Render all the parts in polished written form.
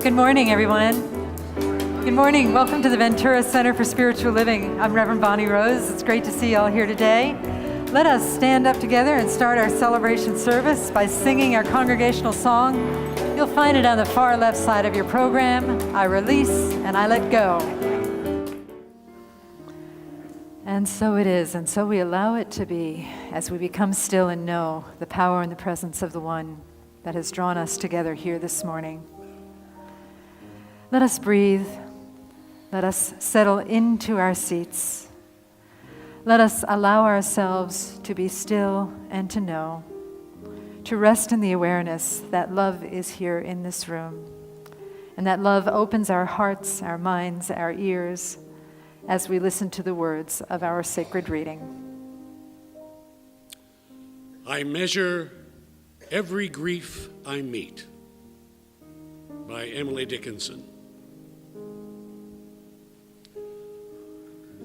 Good morning, everyone. Good morning. Welcome to the Ventura Center for Spiritual Living. I'm Reverend Bonnie Rose. It's great to see you all here today. Let us stand up together and start our celebration service by singing our congregational song. You'll find it on the far left side of your program. I release and I let go. And so it is, and so we allow it to be as we become still and know the power and the presence of the one that has drawn us together here this morning. Let us breathe. Let us settle into our seats. Let us allow ourselves to be still and to know, to rest in the awareness that love is here in this room, and that love opens our hearts, our minds, our ears as we listen to the words of our sacred reading. I measure every grief I meet, by Emily Dickinson.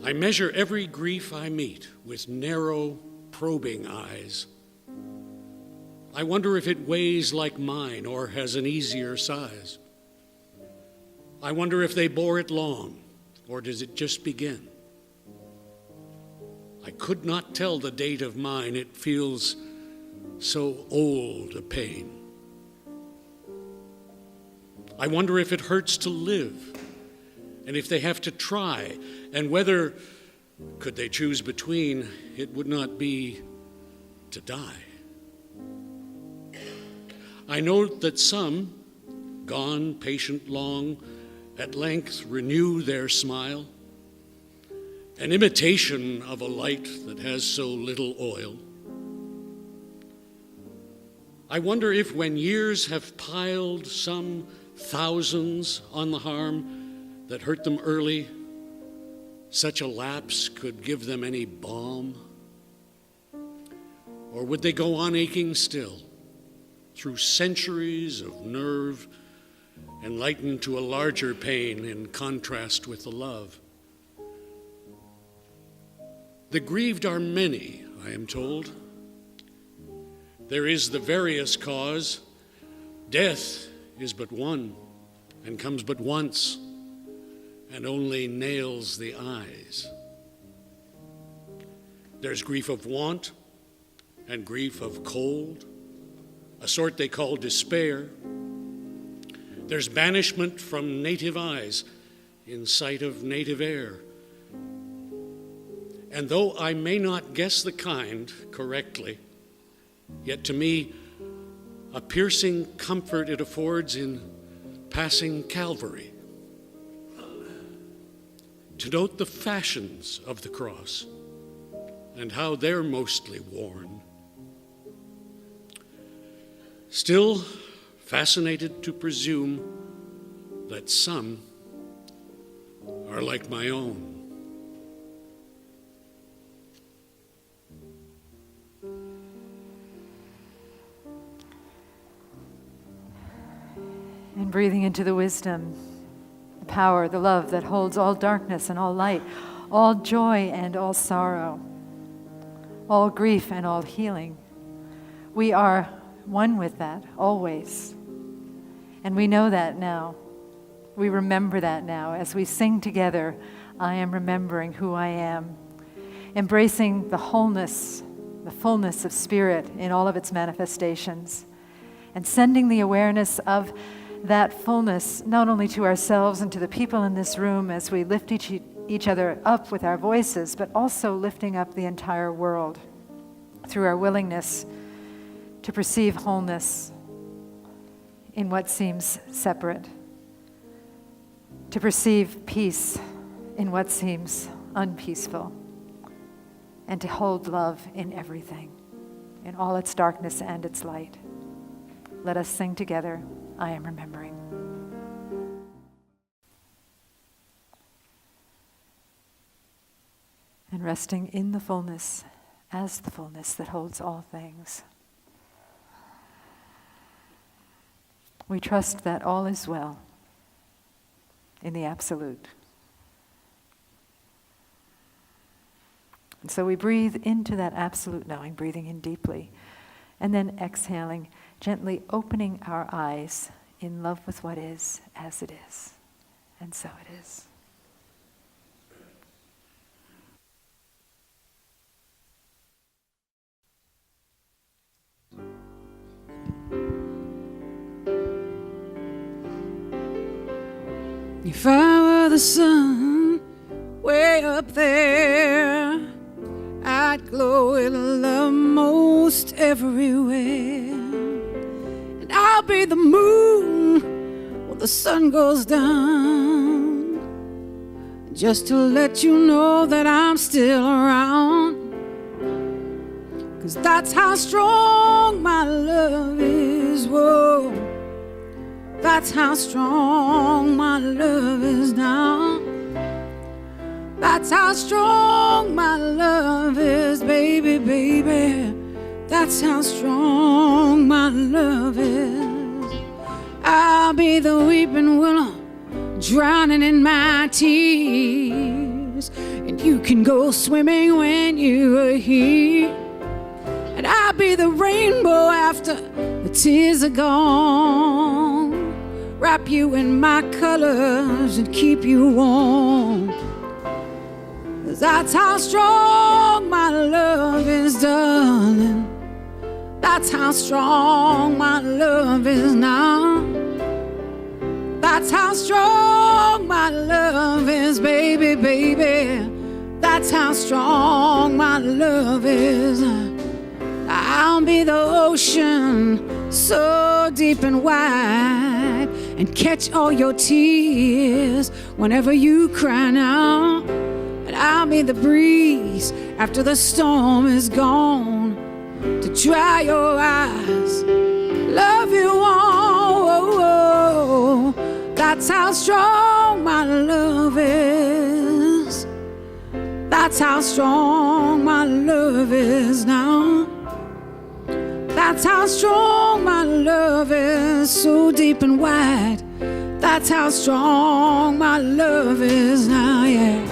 I measure every grief I meet with narrow, probing eyes. I wonder if it weighs like mine or has an easier size. I wonder if they bore it long, or does it just begin? I could not tell the date of mine. It feels so old a pain. I wonder if it hurts to live, and if they have to try, and whether, could they choose between, it would not be to die. I know that some, gone patient long, at length renew their smile, an imitation of a light that has so little oil. I wonder if when years have piled some thousands on the harm that hurt them early, such a lapse could give them any balm? Or would they go on aching still, through centuries of nerve, enlightened to a larger pain in contrast with the love? The grieved are many, I am told. There is the various cause. Death is but one, and comes but once, and only nails the eyes. There's grief of want, and grief of cold, a sort they call despair. There's banishment from native eyes, in sight of native air. And though I may not guess the kind correctly, yet to me a piercing comfort it affords in passing Calvary, to note the fashions of the cross and how they're mostly worn. Still fascinated to presume that some are like my own. And breathing into the wisdom, the power, the love that holds all darkness and all light, all joy and all sorrow, all grief and all healing. We are one with that, always. And we know that now. We remember that now. As we sing together, I am remembering who I am, embracing the wholeness, the fullness of spirit in all of its manifestations, and sending the awareness of that fullness not only to ourselves and to the people in this room as we lift each other up with our voices, but also lifting up the entire world through our willingness to perceive wholeness in what seems separate, to perceive peace in what seems unpeaceful, and to hold love in everything. in all its darkness and its light. Let us sing together, I am remembering. And resting in the fullness as the fullness that holds all things. We trust that all is well in the absolute. And so we breathe into that absolute knowing, breathing in deeply, and then exhaling, gently opening our eyes in love with what is as it is. And so it is. If I were the sun way up there, I'd glow with love most everywhere. And I'll be the moon when the sun goes down, just to let you know that I'm still around. 'Cause that's how strong my love is, whoa. That's how strong my love is now. That's how strong my love is, baby, baby. That's how strong my love is. I'll be the weeping willow, drowning in my tears, and you can go swimming when you are here. And I'll be the rainbow after the tears are gone, wrap you in my colors and keep you warm. 'Cause that's how strong my love is, darling. That's how strong my love is now. That's how strong my love is, baby, baby. That's how strong my love is. I'll be the ocean, so deep and wide, and catch all your tears whenever you cry now. And I'll be the breeze after the storm is gone, to dry your eyes, love you all. That's how strong my love is. That's how strong my love is now. That's how strong my love is, so deep and wide. That's how strong my love is now, yeah.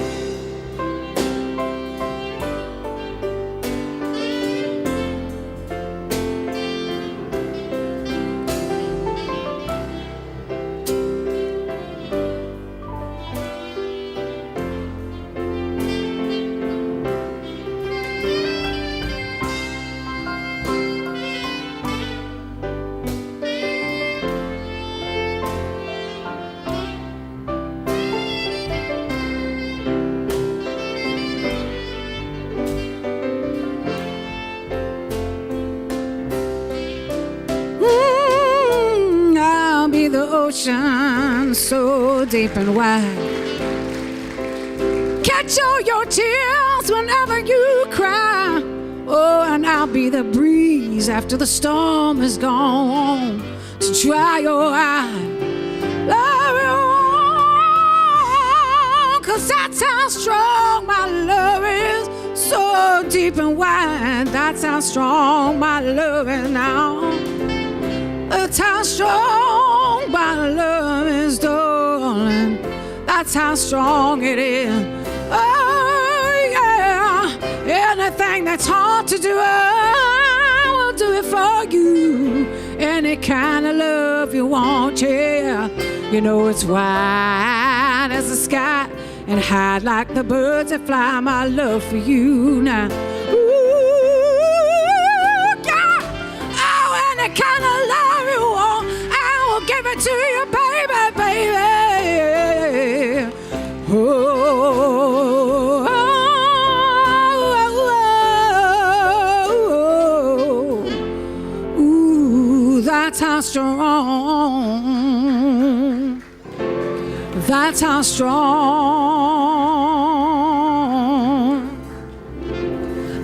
Ocean, so deep and wide, catch all your tears whenever you cry. Oh, and I'll be the breeze after the storm is gone, to dry your eyes, love you all. 'Cause that's how strong my love is, so deep and wide. That's how strong my love is now. That's how strong my love is, darling. That's how strong it is. Oh, yeah. Anything that's hard to do, I will do it for you. Any kind of love you want, yeah. You know it's wide as the sky and high like the birds that fly. My love for you now. Ooh, yeah. Oh, any kind of love you want, I will give it to you, baby, baby. Oh, ooh, that's how strong. That's how strong.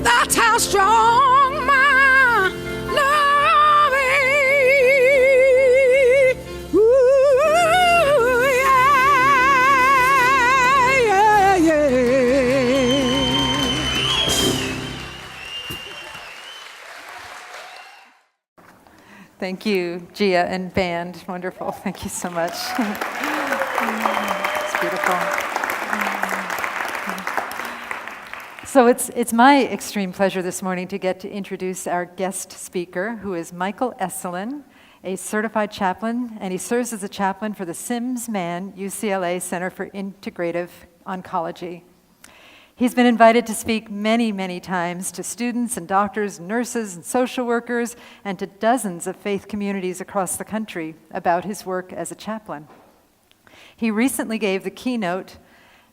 That's how strong my Thank you, Gia and band. Wonderful. Thank you so much. It's beautiful. So it's my extreme pleasure this morning to get to introduce our guest speaker, who is Michael Eselun, a certified chaplain, and he serves as a chaplain for the Sims-Mann UCLA Center for Integrative Oncology. He's been invited to speak many, many times to students and doctors, nurses and social workers, and to dozens of faith communities across the country about his work as a chaplain. He recently gave the keynote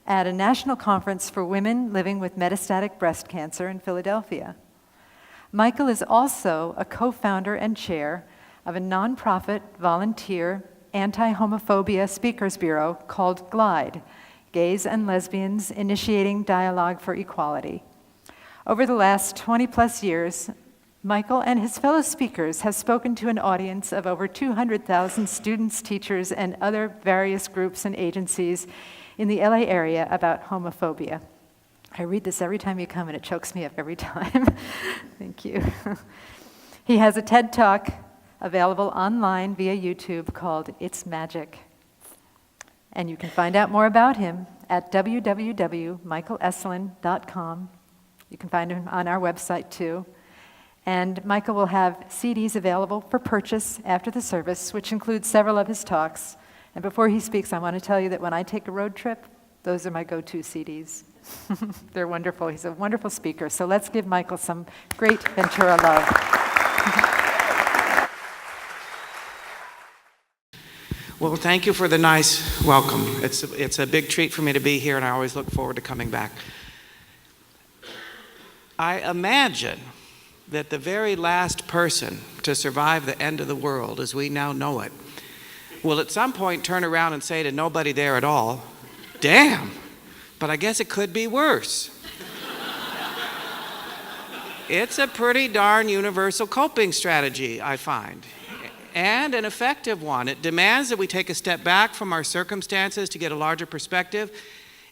at a national conference for women living with metastatic breast cancer in Philadelphia. Michael is also a co-founder and chair of a nonprofit volunteer anti-homophobia speakers bureau called GLIDE, Gays and Lesbians Initiating Dialogue for Equality. Over the last 20-plus years, Michael and his fellow speakers have spoken to an audience of over 200,000 students, teachers, and other various groups and agencies in the LA area about homophobia. I read this every time you come, and it chokes me up every time. Thank you. He has a TED Talk available online via YouTube called It's Magic. And you can find out more about him at www.michaeleselun.com. You can find him on our website too. And Michael will have CDs available for purchase after the service, which includes several of his talks. And before he speaks, I want to tell you that when I take a road trip, those are my go-to CDs. They're wonderful. He's a wonderful speaker. So let's give Michael some great Ventura love. Well, thank you for the nice welcome. It's a big treat for me to be here, and I always look forward to coming back. I imagine that the very last person to survive the end of the world as we now know it will at some point turn around and say to nobody there at all, "Damn, but I guess it could be worse." It's a pretty darn universal coping strategy, I find. And an effective one. It demands that we take a step back from our circumstances to get a larger perspective,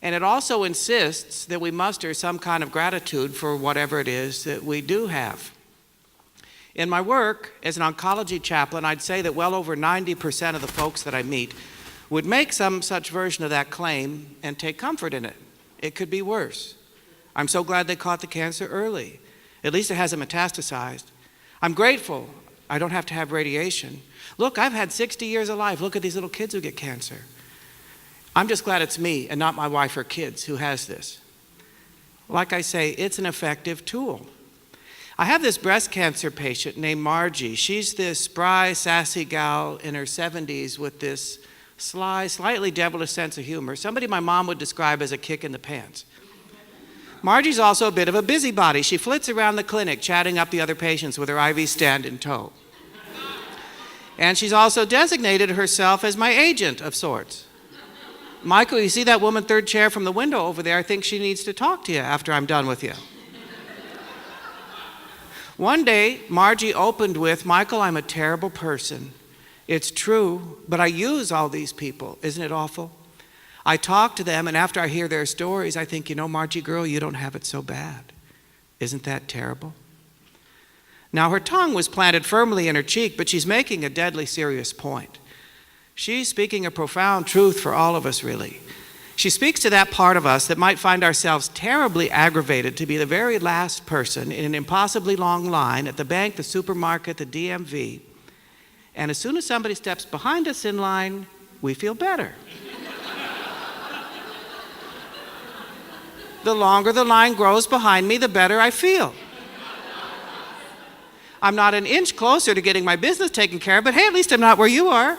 and it also insists that we muster some kind of gratitude for whatever it is that we do have. In my work as an oncology chaplain, I'd say that well over 90% of the folks that I meet would make some such version of that claim and take comfort in it. It could be worse. I'm so glad they caught the cancer early. At least it hasn't metastasized. I'm grateful I don't have to have radiation. Look, I've had 60 years of life. Look at these little kids who get cancer. I'm just glad it's me and not my wife or kids who has this. Like I say, it's an effective tool. I have this breast cancer patient named Margie. She's this spry, sassy gal in her 70s with this sly, slightly devilish sense of humor. Somebody my mom would describe as a kick in the pants. Margie's also a bit of a busybody. She flits around the clinic, chatting up the other patients with her IV stand in tow. And she's also designated herself as my agent of sorts. Michael, you see that woman third chair from the window over there? I think she needs to talk to you after I'm done with you. One day, Margie opened with, "Michael, I'm a terrible person. It's true, but I use all these people. Isn't it awful? I talk to them, and after I hear their stories, I think, you know, Margie girl, you don't have it so bad. Isn't that terrible?" Now, her tongue was planted firmly in her cheek, but she's making a deadly serious point. She's speaking a profound truth for all of us, really. She speaks to that part of us that might find ourselves terribly aggravated to be the very last person in an impossibly long line at the bank, the supermarket, the DMV. And as soon as somebody steps behind us in line, we feel better. The longer the line grows behind me, the better I feel. I'm not an inch closer to getting my business taken care of, but hey, at least I'm not where you are.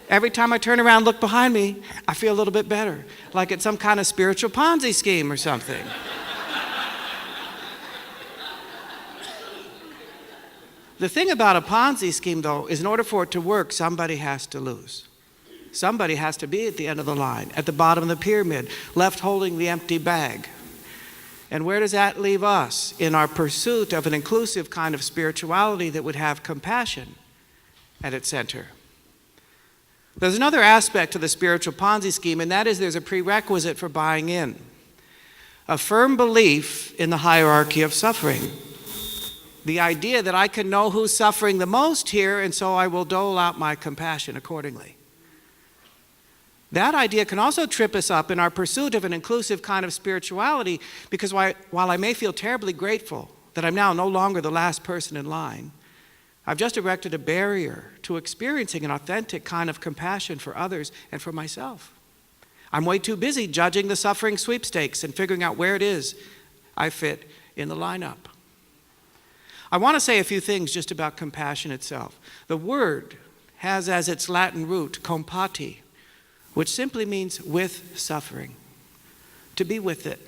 Every time I turn around and look behind me, I feel a little bit better, like it's some kind of spiritual Ponzi scheme or something. The thing about a Ponzi scheme, though, is in order for it to work, somebody has to lose. Somebody has to be at the end of the line, at the bottom of the pyramid, left holding the empty bag. And where does that leave us in our pursuit of an inclusive kind of spirituality that would have compassion at its center? There's another aspect to the spiritual Ponzi scheme, and that is there's a prerequisite for buying in. A firm belief in the hierarchy of suffering. the idea that I can know who's suffering the most here, and so I will dole out my compassion accordingly. That idea can also trip us up in our pursuit of an inclusive kind of spirituality, because while I may feel terribly grateful that I'm now no longer the last person in line, I've just erected a barrier to experiencing an authentic kind of compassion for others and for myself. I'm way too busy judging the suffering sweepstakes and figuring out where it is I fit in the lineup. I want to say a few things just about compassion itself. The word has as its Latin root compati, which simply means with suffering. To be with it,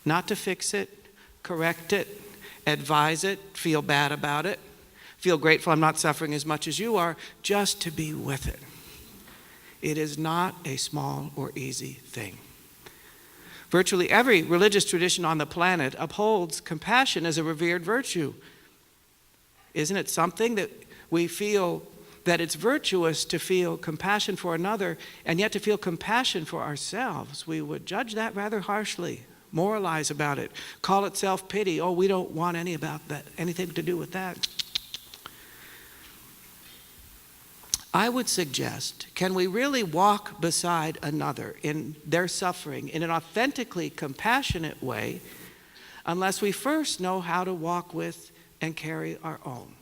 not to fix it, correct it, advise it, feel bad about it, feel grateful I'm not suffering as much as you are, just to be with it. It is not a small or easy thing. Virtually every religious tradition on the planet upholds compassion as a revered virtue. Isn't it something that we feel that it's virtuous to feel compassion for another, and yet to feel compassion for ourselves? We would judge that rather harshly, moralize about it, call it self-pity. Oh, we don't want anything to do with that. I would suggest, can we really walk beside another in their suffering in an authentically compassionate way unless we first know how to walk with and carry our own?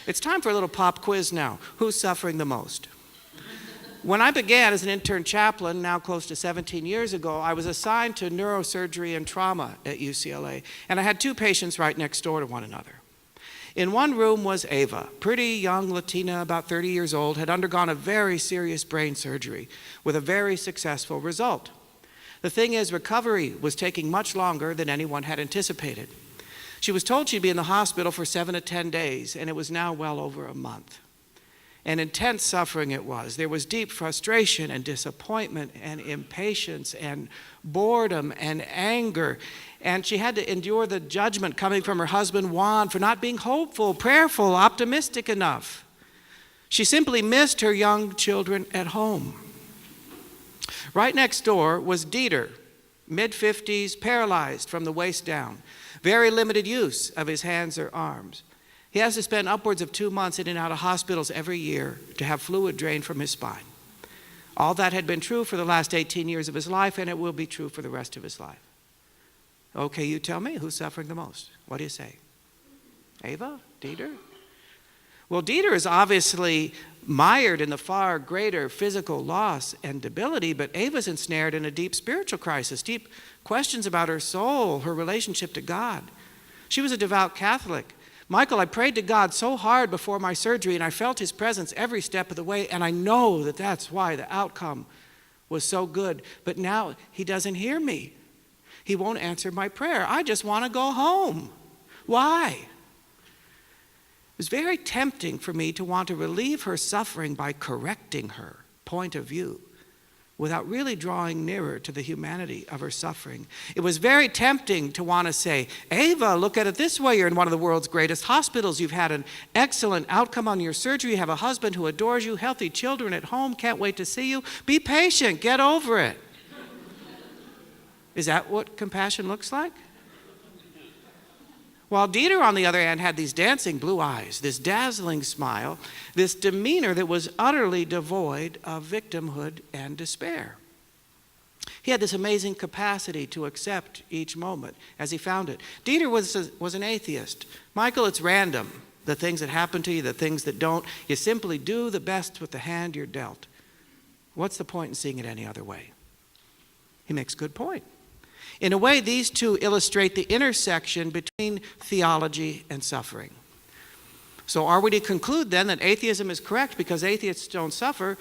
It's time for a little pop quiz now. Who's suffering the most? When I began as an intern chaplain, now close to 17 years ago, I was assigned to neurosurgery and trauma at UCLA, and I had two patients right next door to one another. In one room was Ava, pretty young Latina, about 30 years old, had undergone a very serious brain surgery with a very successful result. The thing is, recovery was taking much longer than anyone had anticipated. She was told she'd be in the hospital for 7 to 10 days, and it was now well over a month. And intense suffering it was. There was deep frustration and disappointment and impatience and boredom and anger. And she had to endure the judgment coming from her husband, Juan, for not being hopeful, prayerful, optimistic enough. She simply missed her young children at home. Right next door was Dieter, mid-50s, paralyzed from the waist down. Very limited use of his hands or arms. He has to spend upwards of 2 months in and out of hospitals every year to have fluid drained from his spine. All that had been true for the last 18 years of his life, and it will be true for the rest of his life. Okay, you tell me, who's suffering the most? What do you say? Ava? Dieter? Well, Dieter is obviously mired in the far greater physical loss and debility, but Ava's ensnared in a deep spiritual crisis, deep questions about her soul, her relationship to God. She was a devout Catholic. Michael, I prayed to God so hard before my surgery, and I felt his presence every step of the way, and I know that that's why the outcome was so good. But now he doesn't hear me. He won't answer my prayer. I just want to go home. Why? It was very tempting for me to want to relieve her suffering by correcting her point of view without really drawing nearer to the humanity of her suffering. It was very tempting to want to say, Ava, look at it this way. You're in one of the world's greatest hospitals. You've had an excellent outcome on your surgery. You have a husband who adores you, healthy children at home, can't wait to see you. Be patient, get over it. Is that what compassion looks like? While Dieter, on the other hand, had these dancing blue eyes, this dazzling smile, this demeanor that was utterly devoid of victimhood and despair. He had this amazing capacity to accept each moment as he found it. Dieter was an atheist. Michael, it's random, the things that happen to you, the things that don't. You simply do the best with the hand you're dealt. What's the point in seeing it any other way? He makes a good point. In a way, these two illustrate the intersection between theology and suffering. So are we to conclude then that atheism is correct because atheists don't suffer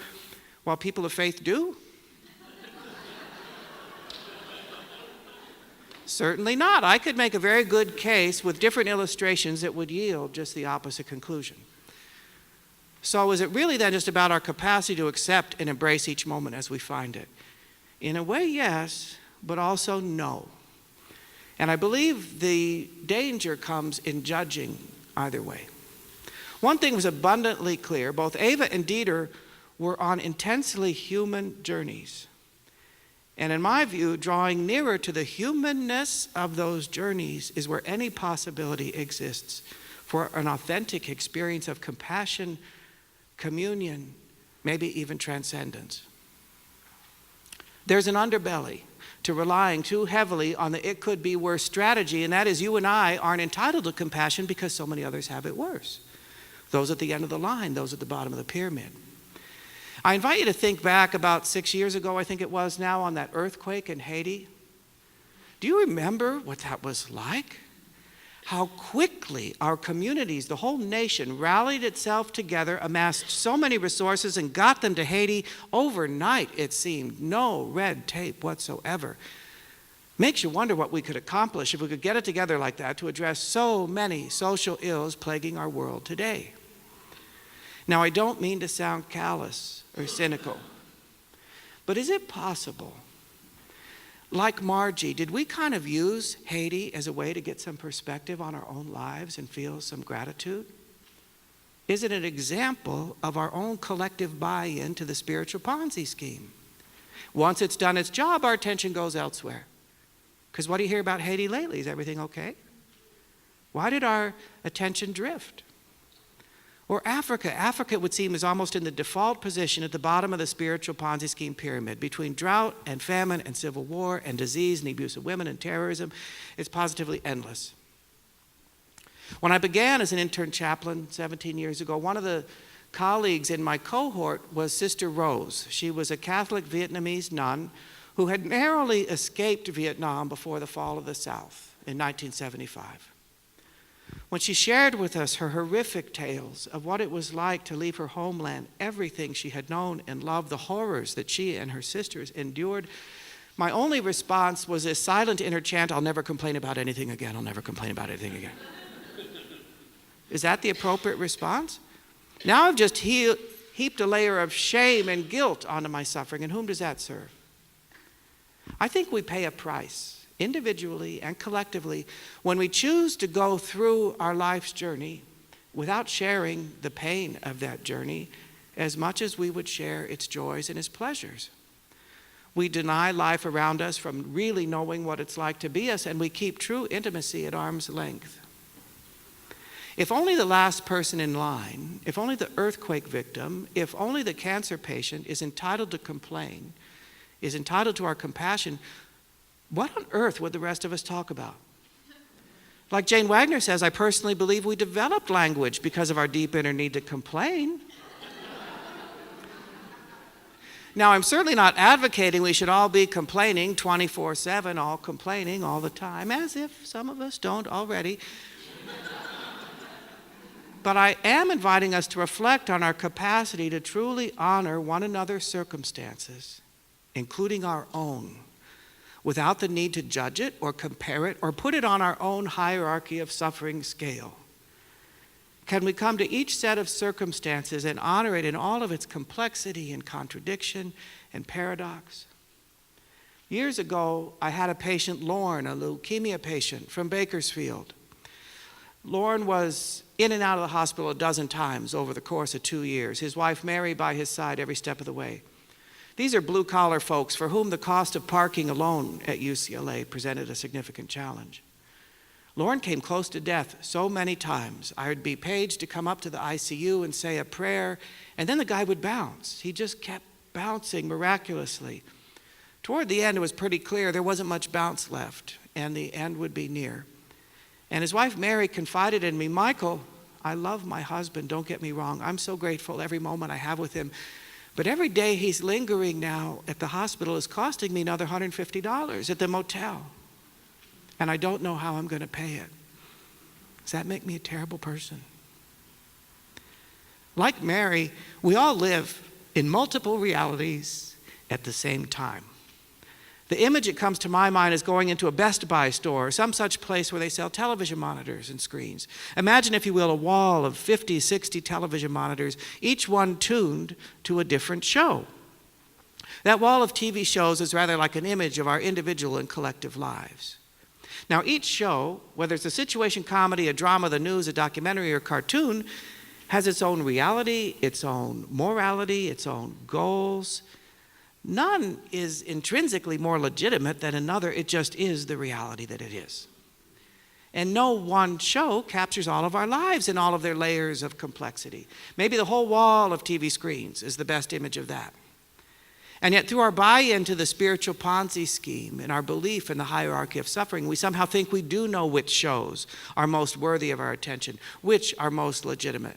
while people of faith do? Certainly not. I could make a very good case with different illustrations that would yield just the opposite conclusion. So is it really then just about our capacity to accept and embrace each moment as we find it? In a way, yes, but also no. And I believe the danger comes in judging either way. One thing was abundantly clear. Both Ava and Dieter were on intensely human journeys. And in my view, drawing nearer to the humanness of those journeys is where any possibility exists for an authentic experience of compassion, communion, maybe even transcendence. There's an underbelly to relying too heavily on the "it could be worse" strategy, and that is you and I aren't entitled to compassion because so many others have it worse. Those at the end of the line, those at the bottom of the pyramid. I invite you to think back about 6 years ago, I think it was now, on that earthquake in Haiti. Do you remember what that was like? How quickly our communities, the whole nation, rallied itself together, amassed so many resources, and got them to Haiti overnight, it seemed. No red tape whatsoever. Makes you wonder what we could accomplish if we could get it together like that to address so many social ills plaguing our world today. Now, I don't mean to sound callous or cynical, but is it possible, like Margie, did we kind of use Haiti as a way to get some perspective on our own lives and feel some gratitude? Is it an example of our own collective buy-in to the spiritual Ponzi scheme? Once it's done its job, our attention goes elsewhere. Because what do you hear about Haiti lately? Is everything okay? Why did our attention drift? Or Africa. Africa, it would seem, is almost in the default position at the bottom of the spiritual Ponzi scheme pyramid. Between drought and famine and civil war and disease and the abuse of women and terrorism, it's positively endless. When I began as an intern chaplain 17 years ago, one of the colleagues in my cohort was Sister Rose. She was a Catholic Vietnamese nun who had narrowly escaped Vietnam before the fall of the South in 1975. When she shared with us her horrific tales of what it was like to leave her homeland, everything she had known and loved, the horrors that she and her sisters endured, my only response was this silent inner chant, "I'll never complain about anything again, I'll never complain about anything again." Is that the appropriate response? Now I've just heaped a layer of shame and guilt onto my suffering, and whom does that serve? I think we pay a price, individually and collectively, when we choose to go through our life's journey without sharing the pain of that journey as much as we would share its joys and its pleasures. We deny life around us from really knowing what it's like to be us, and we keep true intimacy at arm's length. If only the last person in line, if only the earthquake victim, if only the cancer patient is entitled to complain, is entitled to our compassion, what on earth would the rest of us talk about? Like Jane Wagner says, I personally believe we developed language because of our deep inner need to complain. Now, I'm certainly not advocating we should all be complaining 24/7, all complaining all the time, as if some of us don't already. But I am inviting us to reflect on our capacity to truly honor one another's circumstances, including our own, without the need to judge it or compare it or put it on our own hierarchy of suffering scale. Can we come to each set of circumstances and honor it in all of its complexity and contradiction and paradox? Years ago, I had a patient, Lorne, a leukemia patient from Bakersfield. Lorne was in and out of the hospital a dozen times over the course of 2 years. His wife, Mary, by his side every step of the way. These are blue-collar folks for whom the cost of parking alone at UCLA presented a significant challenge. Lorne came close to death so many times. I would be paged to come up to the ICU and say a prayer, and then the guy would bounce. He just kept bouncing miraculously. Toward the end, it was pretty clear there wasn't much bounce left, and the end would be near. And his wife, Mary, confided in me, "Michael, I love my husband, don't get me wrong. I'm so grateful every moment I have with him. But every day he's lingering now at the hospital is costing me another $150 at the motel. And I don't know how I'm going to pay it. Does that make me a terrible person?" Like Mary, we all live in multiple realities at the same time. The image that comes to my mind is going into a Best Buy store or some such place where they sell television monitors and screens. Imagine, if you will, a wall of 50, 60 television monitors, each one tuned to a different show. That wall of TV shows is rather like an image of our individual and collective lives. Now, each show, whether it's a situation comedy, a drama, the news, a documentary, or a cartoon, has its own reality, its own morality, its own goals. None is intrinsically more legitimate than another. It just is the reality that it is. And no one show captures all of our lives in all of their layers of complexity. Maybe the whole wall of TV screens is the best image of that. And yet through our buy-in to the spiritual Ponzi scheme and our belief in the hierarchy of suffering, we somehow think we do know which shows are most worthy of our attention, which are most legitimate.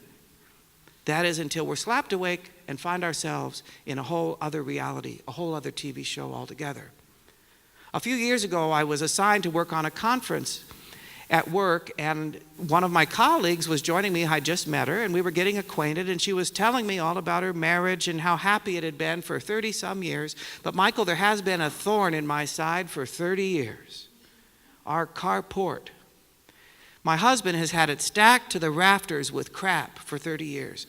That is until we're slapped awake and find ourselves in a whole other reality, a whole other TV show altogether. A few years ago, I was assigned to work on a conference at work, and one of my colleagues was joining me. I just met her, and we were getting acquainted, and she was telling me all about her marriage and how happy it had been for 30-some years. But Michael, there has been a thorn in my side for 30 years. Our carport. My husband has had it stacked to the rafters with crap for 30 years.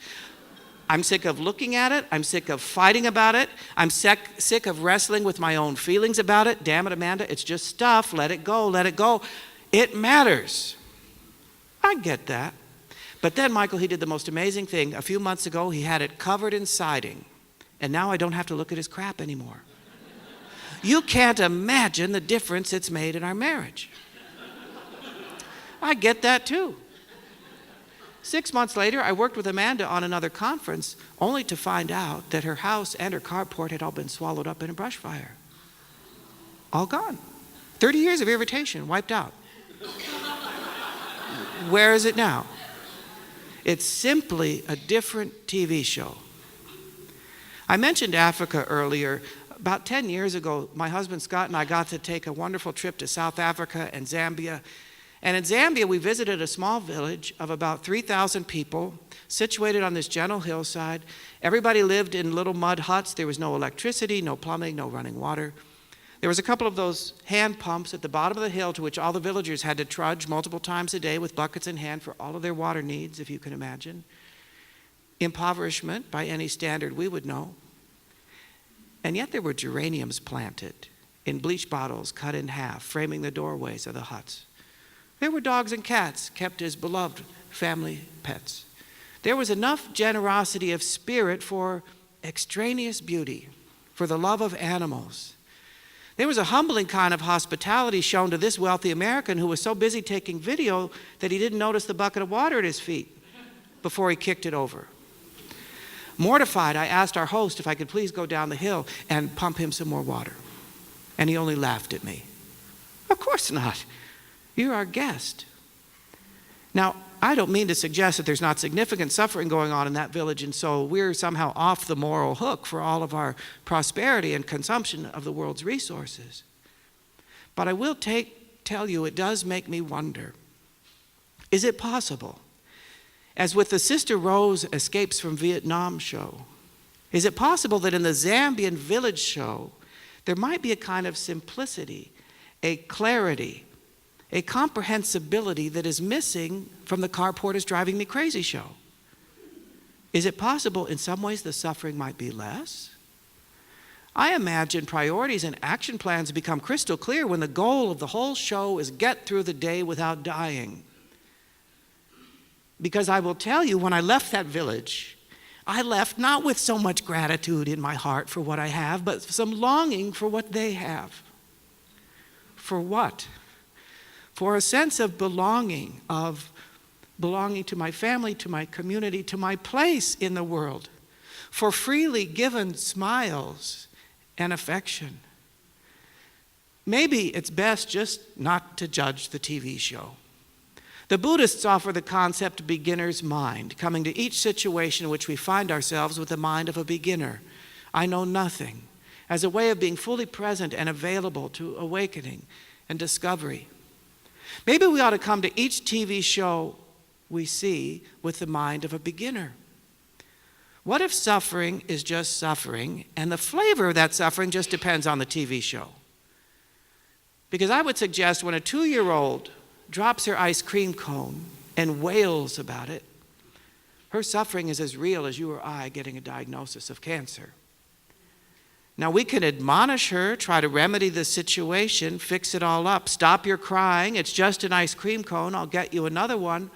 I'm sick of looking at it. I'm sick of fighting about it. I'm sick of wrestling with my own feelings about it. Damn it, Amanda, it's just stuff. Let it go, let it go. It matters. I get that. But then, Michael, he did the most amazing thing. A few months ago, he had it covered in siding. And now I don't have to look at his crap anymore. You can't imagine the difference it's made in our marriage. I get that too. 6 months later, I worked with Amanda on another conference, only to find out that her house and her carport had all been swallowed up in a brush fire. All gone. 30 years of irritation wiped out. Where is it now? It's simply a different TV show. I mentioned Africa earlier. About 10 years ago, my husband Scott and I got to take a wonderful trip to South Africa and Zambia. And in Zambia, we visited a small village of about 3,000 people situated on this gentle hillside. Everybody lived in little mud huts. There was no electricity, no plumbing, no running water. There was a couple of those hand pumps at the bottom of the hill to which all the villagers had to trudge multiple times a day with buckets in hand for all of their water needs, if you can imagine. Impoverishment by any standard we would know. And yet there were geraniums planted in bleach bottles cut in half, framing the doorways of the huts. There were dogs and cats kept as beloved family pets. There was enough generosity of spirit for extraneous beauty, for the love of animals. There was a humbling kind of hospitality shown to this wealthy American who was so busy taking video that he didn't notice the bucket of water at his feet before he kicked it over. Mortified, I asked our host if I could please go down the hill and pump him some more water. And he only laughed at me. Of course not. You're our guest. Now, I don't mean to suggest that there's not significant suffering going on in that village, and so we're somehow off the moral hook for all of our prosperity and consumption of the world's resources. But I will tell you, it does make me wonder, is it possible, as with the Sister Rose Escapes from Vietnam show, is it possible that in the Zambian village show, there might be a kind of simplicity, a clarity, a comprehensibility that is missing from the Carport is Driving Me Crazy show? Is it possible in some ways the suffering might be less? I imagine priorities and action plans become crystal clear when the goal of the whole show is get through the day without dying. Because I will tell you, when I left that village, I left not with so much gratitude in my heart for what I have, but some longing for what they have. For what? For a sense of belonging to my family, to my community, to my place in the world, for freely given smiles and affection. Maybe it's best just not to judge the TV show. The Buddhists offer the concept of beginner's mind, coming to each situation in which we find ourselves with the mind of a beginner. I know nothing, as a way of being fully present and available to awakening and discovery. Maybe we ought to come to each TV show we see with the mind of a beginner. What if suffering is just suffering, and the flavor of that suffering just depends on the TV show? Because I would suggest when a 2-year-old drops her ice cream cone and wails about it, her suffering is as real as you or I getting a diagnosis of cancer. Now, we can admonish her, try to remedy the situation, fix it all up. Stop your crying. It's just an ice cream cone. I'll get you another one.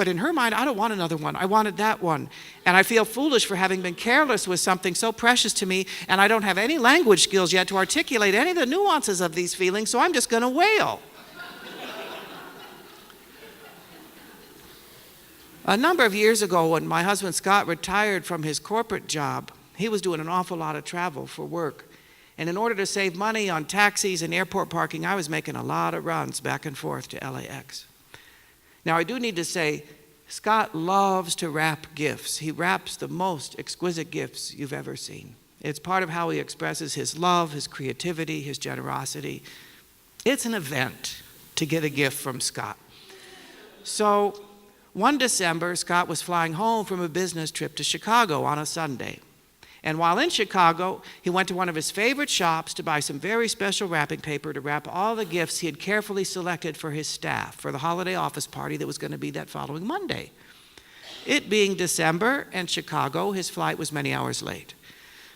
But in her mind, I don't want another one. I wanted that one. And I feel foolish for having been careless with something so precious to me, and I don't have any language skills yet to articulate any of the nuances of these feelings, so I'm just going to wail. A number of years ago, when my husband Scott retired from his corporate job, he was doing an awful lot of travel for work. And in order to save money on taxis and airport parking, I was making a lot of runs back and forth to LAX. Now, I do need to say, Scott loves to wrap gifts. He wraps the most exquisite gifts you've ever seen. It's part of how he expresses his love, his creativity, his generosity. It's an event to get a gift from Scott. So, one December, Scott was flying home from a business trip to Chicago on a Sunday. And while in Chicago, he went to one of his favorite shops to buy some very special wrapping paper to wrap all the gifts he had carefully selected for his staff for the holiday office party that was going to be that following Monday. It being December and Chicago, his flight was many hours late.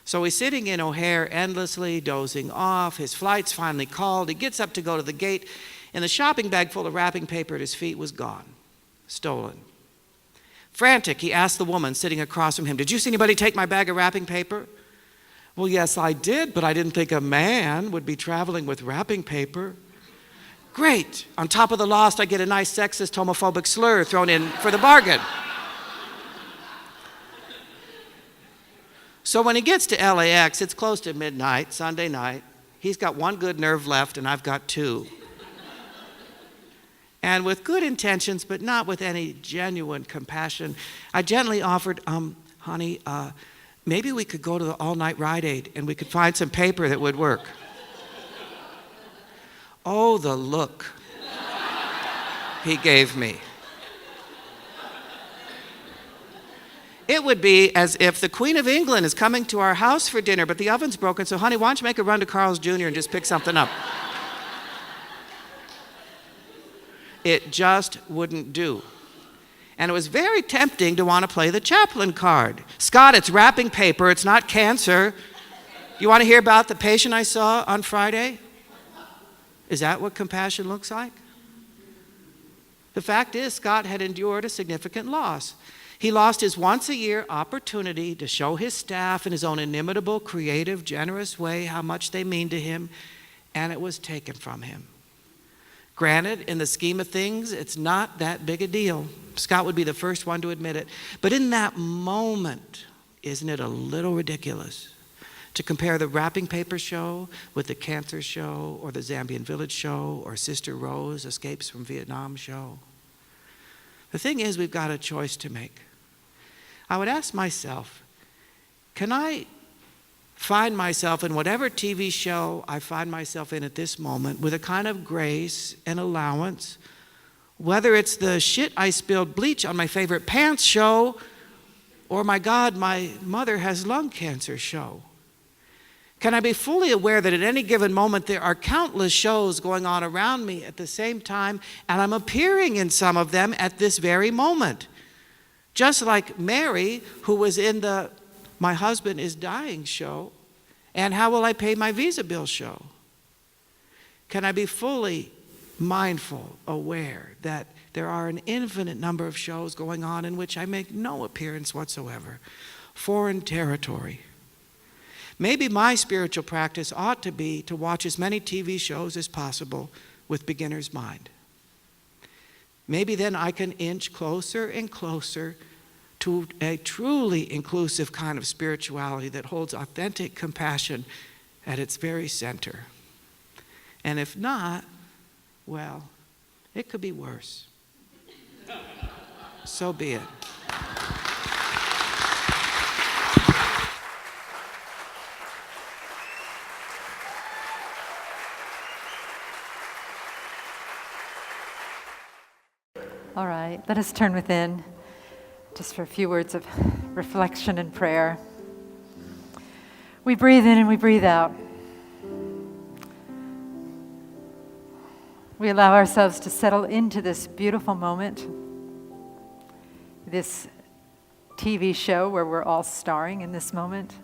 So he's sitting in O'Hare endlessly, dozing off. His flight's finally called. He gets up to go to the gate, and the shopping bag full of wrapping paper at his feet was gone. Stolen. Frantic, he asked the woman sitting across from him, "Did you see anybody take my bag of wrapping paper?" "Well, yes, I did, but I didn't think a man would be traveling with wrapping paper." "Great. On top of the lost, I get a nice sexist, homophobic slur thrown in for the bargain." So when he gets to LAX, it's close to midnight, Sunday night. He's got one good nerve left, and I've got two. And with good intentions, but not with any genuine compassion, I gently offered, honey, maybe we could go to the all-night Rite Aid and we could find some paper that would work. Oh, the look he gave me. It would be as if the Queen of England is coming to our house for dinner, but the oven's broken, so honey, why don't you make a run to Carl's Jr. and just pick something up? It just wouldn't do. And it was very tempting to want to play the chaplain card. "Scott, it's wrapping paper, it's not cancer. You want to hear about the patient I saw on Friday?" Is that what compassion looks like? The fact is, Scott had endured a significant loss. He lost his once-a-year opportunity to show his staff in his own inimitable, creative, generous way how much they mean to him, and it was taken from him. Granted, in the scheme of things, it's not that big a deal. Scott would be the first one to admit it. But in that moment, isn't it a little ridiculous to compare the wrapping paper show with the cancer show or the Zambian village show or Sister Rose Escapes from Vietnam show? The thing is, we've got a choice to make. I would ask myself, can I find myself in whatever TV show I find myself in at this moment with a kind of grace and allowance, whether it's the shit I spilled bleach on my favorite pants show or my God, my mother has lung cancer show? Can I be fully aware that at any given moment there are countless shows going on around me at the same time, and I'm appearing in some of them at this very moment? Just like Mary, who was in the "My husband is dying" show, and "How will I pay my visa bill" show. Can I be fully mindful, aware that there are an infinite number of shows going on in which I make no appearance whatsoever? Foreign territory. Maybe my spiritual practice ought to be to watch as many TV shows as possible with beginner's mind. Maybe then I can inch closer and closer to a truly inclusive kind of spirituality that holds authentic compassion at its very center. And if not, well, it could be worse. So be it. All right, let us turn within just for a few words of reflection and prayer. We breathe in and we breathe out. We allow ourselves to settle into this beautiful moment, this TV show where we're all starring in this moment.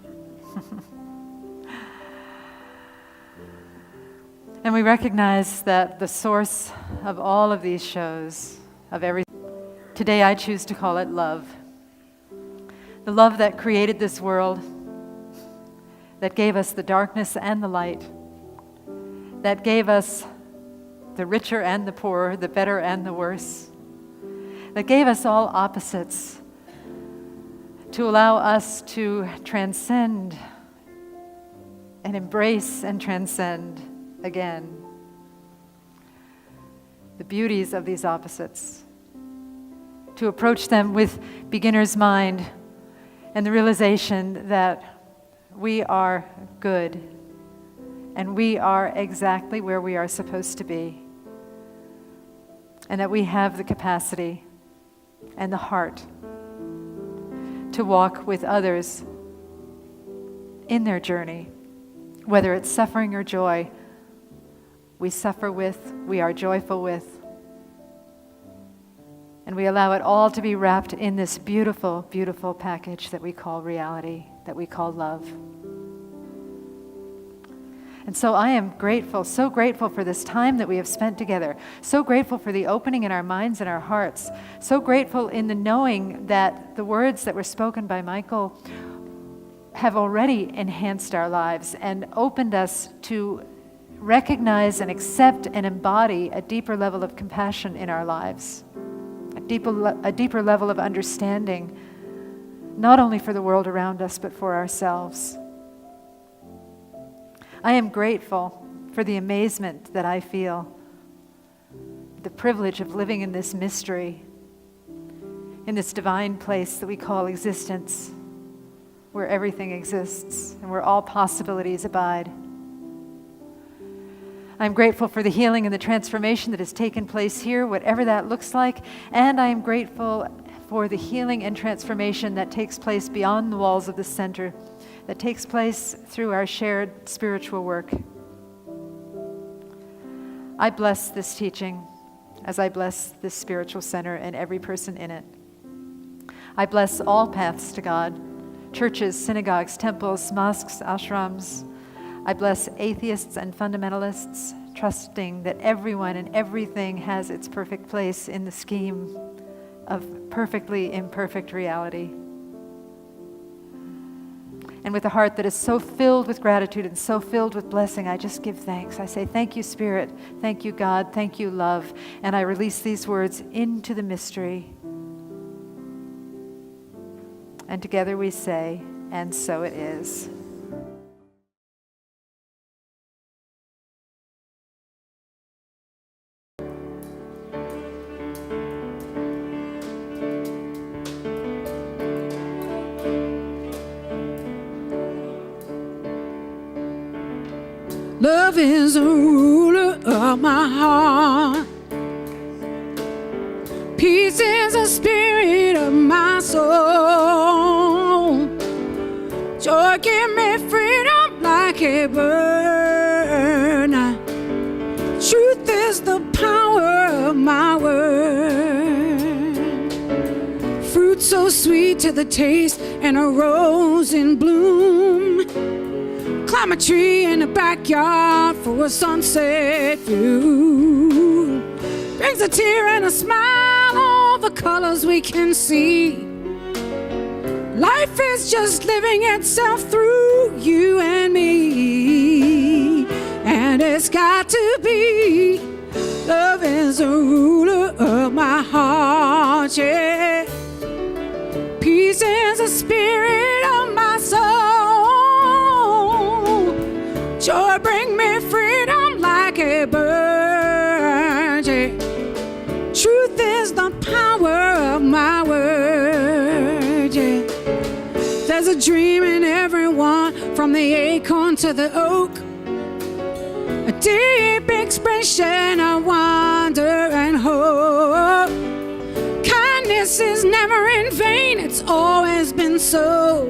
And we recognize that the source of all of these shows, of everything, Today I choose to call it love. The love that created this world, that gave us the darkness and the light, that gave us the richer and the poorer, the better and the worse, that gave us all opposites to allow us to transcend and embrace and transcend again the beauties of these opposites, to approach them with beginner's mind and the realization that we are good and we are exactly where we are supposed to be, and that we have the capacity and the heart to walk with others in their journey, whether it's suffering or joy. We suffer with, we are joyful with, and we allow it all to be wrapped in this beautiful, beautiful package that we call reality, that we call love. And so I am grateful, so grateful for this time that we have spent together, so grateful for the opening in our minds and our hearts, so grateful in the knowing that the words that were spoken by Michael have already enhanced our lives and opened us to recognize and accept and embody a deeper level of compassion in our lives, a deeper level of understanding, not only for the world around us, but for ourselves. I am grateful for the amazement that I feel, the privilege of living in this mystery, in this divine place that we call existence, where everything exists and where all possibilities abide. I'm grateful for the healing and the transformation that has taken place here, whatever that looks like, and I am grateful for the healing and transformation that takes place beyond the walls of the center, that takes place through our shared spiritual work. I bless this teaching as I bless this spiritual center and every person in it. I bless all paths to God, churches, synagogues, temples, mosques, ashrams. I bless atheists and fundamentalists, trusting that everyone and everything has its perfect place in the scheme of perfectly imperfect reality. And with a heart that is so filled with gratitude and so filled with blessing, I just give thanks. I say, thank you, Spirit. Thank you, God. Thank you, love. And I release these words into the mystery. And together we say, and so it is. Love is the ruler of my heart. Peace is the spirit of my soul. Joy give me freedom like a bird. Truth is the power of my word. Fruit so sweet to the taste, and a rose in bloom. Climb a tree in the backyard for a sunset view. Brings a tear and a smile, all the colors we can see. Life is just living itself through you and me. And it's got to be. Love is the ruler of my heart, yeah. Peace is the spirit of my soul. Joy bring me freedom like a bird, yeah. Truth is the power of my word, yeah. There's a dream in everyone, from the acorn to the oak. A deep expression of wonder and hope. Kindness is never in vain, it's always been so.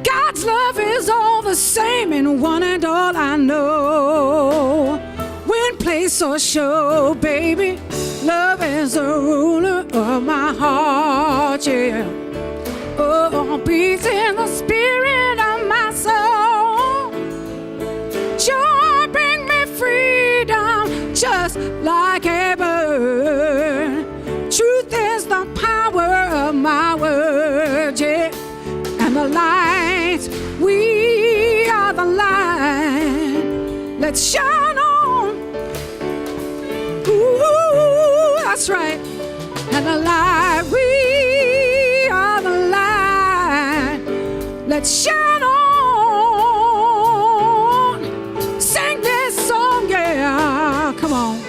God's love is all the same in one and all I know. Win, place, or show, baby, love is the ruler of my heart, yeah. Oh, peace in the spirit of my soul. Joy bring me freedom just like a bird. Truth let's shine on. Ooh, that's right. And the light, we are the light. Let's shine on. Sing this song, yeah. Come on.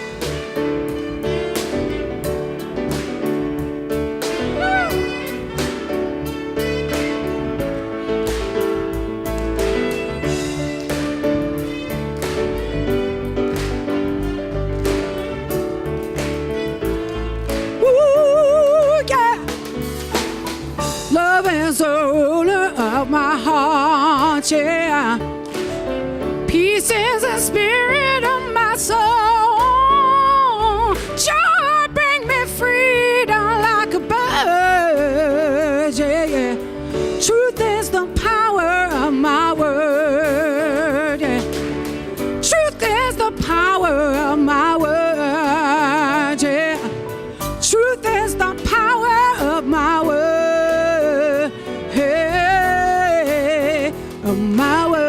Is the ruler of my heart, yeah. Peace is the spirit of my soul. Joy bring me freedom like a bird, yeah, yeah. Truth is the power of my word, yeah. Truth is the power of my word, yeah. Truth is the power of my word. My word.